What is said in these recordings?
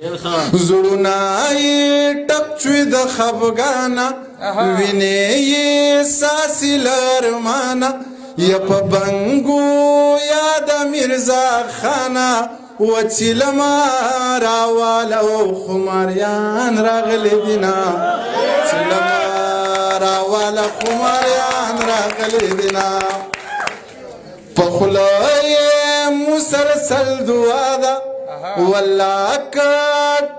زړونه یې ټپ شوي د خفګانه وینې یې ساسي له ارمانه یا په بنګو یا د میرزا خانه وچیلما راواله خماریان راغلی دینا چیلما راواله خماریان راغلی دینا په خوله یې مسلسل دعا ده والله که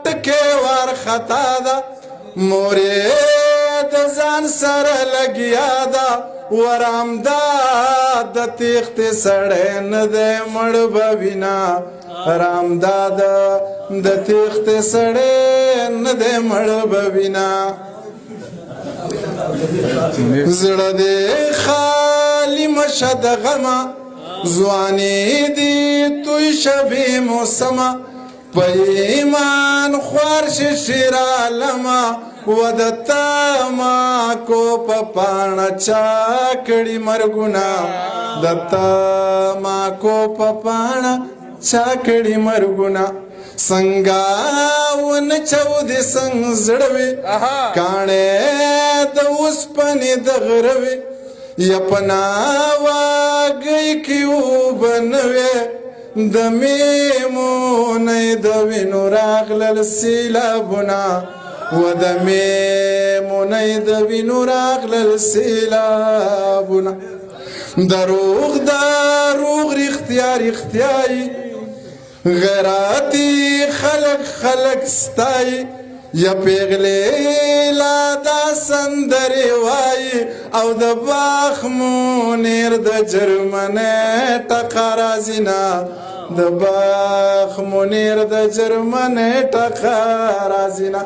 ټکې وارخطا ده مور یې د ځان سره لګیا ده ورامداد د تیښتې سړی نه دی مړ به وینا رامداد د تیښتې سړی نه دی مړ به وینا زړه دې خالي مشه د غمه ځواني دې توی شبې موسمه په ایمان خوار شي شیر عالمه و د تماکو په پاڼه چا کړي مرګونه د تماکو په پاڼه چا کړي مرګونه څنګه ونچودې څنګ زړه وي کاڼې د اوسپنې د غره وي یا په ناوګۍ کې اوبه نه وې د میمونۍ د وینو راغلل سیلابونه و د میمونۍ د وینو راغلل سیلابونه دروغ دروغ رښتیا رښتیایي غیراتي خلک ستایي یا پیغلې لا دا سندرې وایي او د باغ منیر د جرمنۍ ټقه راځي نه د باغ منیر د جرمنۍ ټقه راځي نه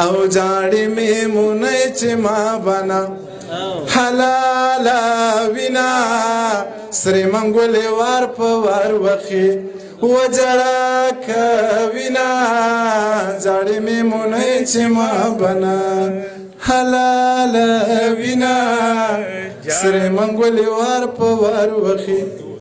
او جاړي میمونۍ چې ما بنا حلاله وینا سرې منګولې وار په وار وخي وجړه کوینا جاړي میمونۍ چې ما بنا حلاله وینا سرې منګولې وار په وار وخي